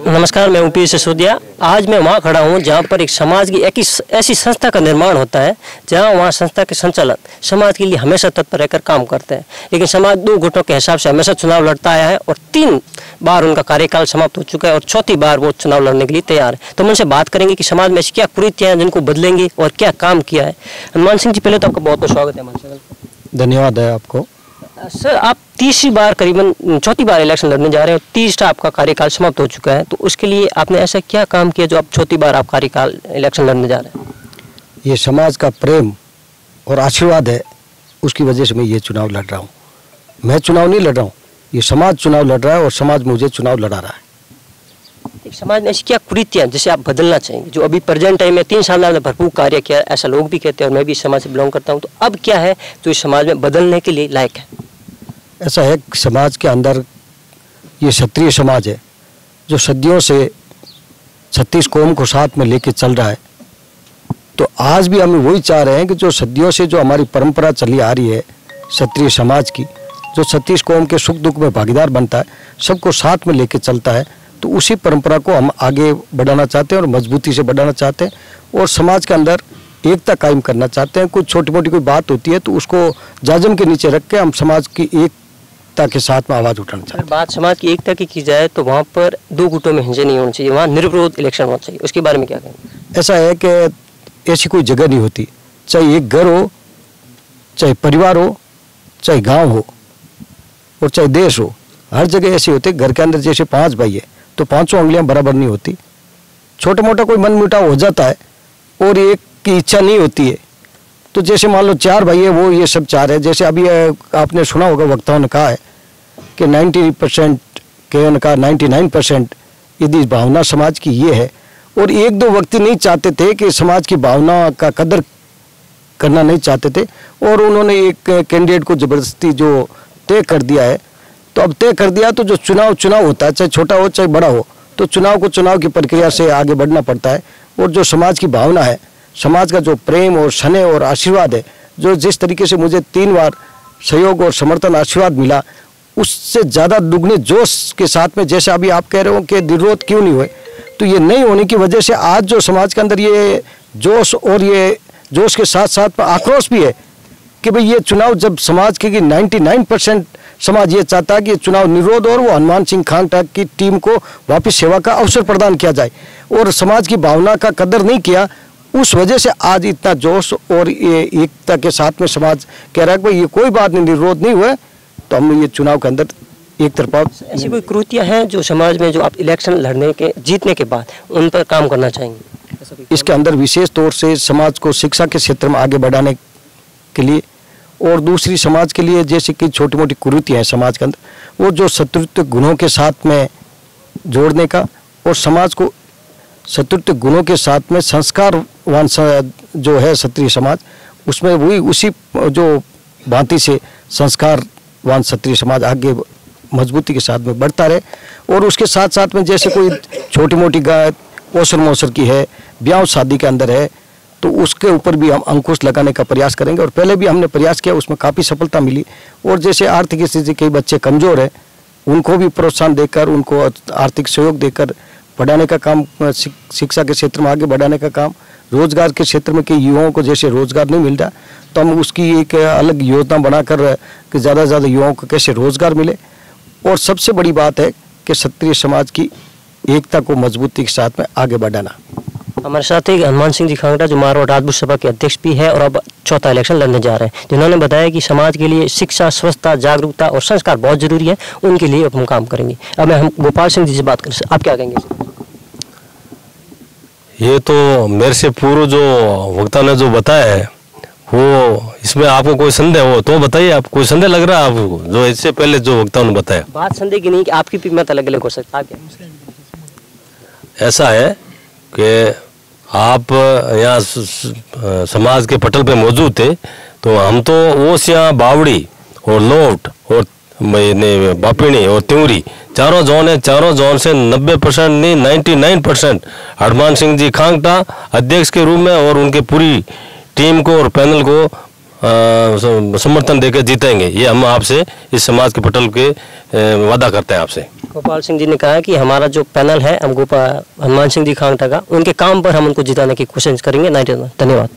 नमस्कार, मैं पी सिसोदिया। आज मैं वहाँ खड़ा हूँ जहाँ पर एक समाज की एक ऐसी संस्था का निर्माण होता है, जहाँ वहाँ संस्था के संचालक समाज के लिए हमेशा तत्पर रहकर काम करते हैं। लेकिन समाज दो गुटों के हिसाब से हमेशा चुनाव लड़ता आया है और 3 बार उनका कार्यकाल समाप्त हो चुका है और चौथी बार वो चुनाव लड़ने के लिए तैयार है। तो हम उनसे बात करेंगे कि समाज में ऐसी क्या कुरीतियाँ हैं जिनको बदलेंगे और क्या काम किया है। हनुमान सिंह जी, पहले तो आपका बहुत बहुत स्वागत है। धन्यवाद है आपको। सर, आप तीसरी बार करीबन चौथी बार इलेक्शन लड़ने जा रहे हैं और तीसरा आपका कार्यकाल समाप्त हो चुका है, तो उसके लिए आपने ऐसा क्या काम किया जो आप चौथी बार आप कार्यकाल इलेक्शन लड़ने जा रहे हैं? ये समाज का प्रेम और आशीर्वाद है, उसकी वजह से मैं ये चुनाव लड़ रहा हूँ। मैं चुनाव नहीं लड़ रहा हूँ, ये समाज चुनाव लड़ रहा है और समाज मुझे चुनाव लड़ा रहा है। एक समाज में ऐसी क्या कुरीतियाँ जिसे आप बदलना चाहेंगे, जो अभी प्रेजेंट टाइम में 3 साल में भरपूर कार्य किया, ऐसा लोग भी कहते हैं और मैं भी इस समाज से बिलोंग करता हूँ, तो अब क्या है जो इस समाज में बदलने के लिए लायक है? ऐसा है, समाज के अंदर ये क्षत्रिय समाज है जो सदियों से 36 कौम को साथ में लेके चल रहा है। तो आज भी हम वही चाह रहे हैं कि जो सदियों से जो हमारी परंपरा चली आ रही है क्षत्रिय समाज की, जो 36 कौम के सुख दुख में भागीदार बनता है, सबको साथ में लेके चलता है, तो उसी परंपरा को हम आगे बढ़ाना चाहते हैं और मजबूती से बढ़ाना चाहते हैं और समाज के अंदर एकता कायम करना चाहते हैं। कुछ छोटी मोटी कोई बात होती है तो उसको जाजम के नीचे रख के हम समाज की एकता के साथ में आवाज़ उठाना चाहते हैं। बात समाज की एकता की जाए तो वहाँ पर 2 गुटों में हिंसे नहीं होनी चाहिए, वहाँ निर्विरोध इलेक्शन होना चाहिए, उसके बारे में क्या कहेंगे? ऐसा है कि ऐसी कोई जगह नहीं होती, चाहे एक घर हो, चाहे परिवार हो, चाहे गाँव हो और चाहे देश हो, हर जगह ऐसे होते। घर के अंदर जैसे 5 भाई है तो 5 उंगलियां बराबर नहीं होती। छोटा मोटा कोई मनमुटाव हो जाता है और एक की इच्छा नहीं होती है, तो जैसे मान लो 4 भाई है, वो ये सब चाह रहे हैं। जैसे अभी आपने सुना होगा, वक्ताओं ने कहा है कि 90% के कहा 99% यदि भावना समाज की ये है, और 1-2 व्यक्ति नहीं चाहते थे कि समाज की भावना का कदर करना नहीं चाहते थे और उन्होंने एक कैंडिडेट को ज़बरदस्ती जो तय कर दिया है। तो अब तय कर दिया तो जो चुनाव होता है, चाहे छोटा हो चाहे बड़ा हो, तो चुनाव को चुनाव की प्रक्रिया से आगे बढ़ना पड़ता है। और जो समाज की भावना है, समाज का जो प्रेम और स्नेह और आशीर्वाद है, जो जिस तरीके से मुझे 3 बार सहयोग और समर्थन आशीर्वाद मिला, उससे ज़्यादा दुगने जोश के साथ में, जैसे अभी आप कह रहे हो कि निर्विरोध क्यों नहीं हुए, तो ये नहीं होने की वजह से आज जो समाज के अंदर ये जोश और ये जोश के साथ साथ आक्रोश भी है कि भाई ये चुनाव जब समाज के 99% समाज ये चाहता है कि चुनाव निर्विरोध और वो हनुमान सिंह खांगटा की टीम को वापस सेवा का अवसर प्रदान किया जाए, और समाज की भावना का कदर नहीं किया, उस वजह से आज इतना जोश और ये एकता के साथ में समाज कह रहा है कि भाई ये कोई बात नहीं, निर्विरोध नहीं हुआ, तो हम ये चुनाव के अंदर एक तरफा। ऐसी कोई कुरीतियाँ हैं जो समाज में, जो आप इलेक्शन लड़ने के जीतने के बाद उन पर काम करना चाहेंगे? इसके अंदर विशेष तौर से समाज को शिक्षा के क्षेत्र में आगे बढ़ाने के लिए और दूसरी समाज के लिए जैसे कि छोटी मोटी कुरीतियाँ हैं समाज के अंदर, वो जो शत्रुत्व गुणों के साथ में जोड़ने का और समाज को शत्रुत्व गुणों के साथ में संस्कारवान जो है क्षत्रिय समाज, उसमें वही उसी जो भांति से संस्कारवान क्षत्रिय समाज आगे मजबूती के साथ में बढ़ता रहे। और उसके साथ साथ में जैसे कोई छोटी मोटी ओसर मोसर की है, ब्याह शादी के अंदर है, तो उसके ऊपर भी हम अंकुश लगाने का प्रयास करेंगे और पहले भी हमने प्रयास किया, उसमें काफ़ी सफलता मिली। और जैसे आर्थिक स्थिति कई बच्चे कमज़ोर हैं, उनको भी प्रोत्साहन देकर, उनको आर्थिक सहयोग देकर बढ़ाने का काम, शिक्षा के क्षेत्र में आगे बढ़ाने का काम, रोजगार के क्षेत्र में कई युवाओं को जैसे रोजगार नहीं मिल रहा, तो हम उसकी एक अलग योजना बनाकर कि ज़्यादा से ज़्यादा युवाओं को कैसे रोजगार मिले। और सबसे बड़ी बात है कि क्षत्रिय समाज की एकता को मजबूती के साथ में आगे बढ़ाना। हमारे साथ एक हनुमान सिंह जी खांगटा, जो मारवाड़ राजपूत सभा के अध्यक्ष भी है और अब चौथा इलेक्शन लड़ने जा रहे हैं, जिन्होंने बताया कि समाज के लिए शिक्षा, स्वच्छता, जागरूकता और संस्कार बहुत जरूरी है, उनके लिए अब हम काम करेंगे। अब हम गोपाल सिंह जी से बात करें, आप क्या कहेंगे? ये तो मेरे से पूर्व जो वक्ता ने जो बताया है, वो इसमें आपको कोई संदेह हो तो बताइए। आप कोई संदेह लग रहा है आपको जो इससे पहले जो वक्ताओं ने बताया? बात संदेह की नहीं कि आपकी भी मत अलग अलग हो सकता है। ऐसा है कि आप यहाँ समाज के पटल पे मौजूद थे, तो हम तो ओसिया, बावड़ी और लोट और बापिणी और त्यूरी चारों जोन है। चारों जोन से 90% नहीं 99% हनुमान सिंह जी खांगटा अध्यक्ष के रूप में और उनके पूरी टीम को और पैनल को समर्थन देकर जीतेंगे। ये हम आपसे इस समाज के पटल के वादा करते हैं आपसे। गोपाल सिंह जी ने कहा कि हमारा जो पैनल है हम हनुमान सिंह जी खांगटा का, उनके काम पर हम उनको जिताने की कोशिश करेंगे। धन्यवाद।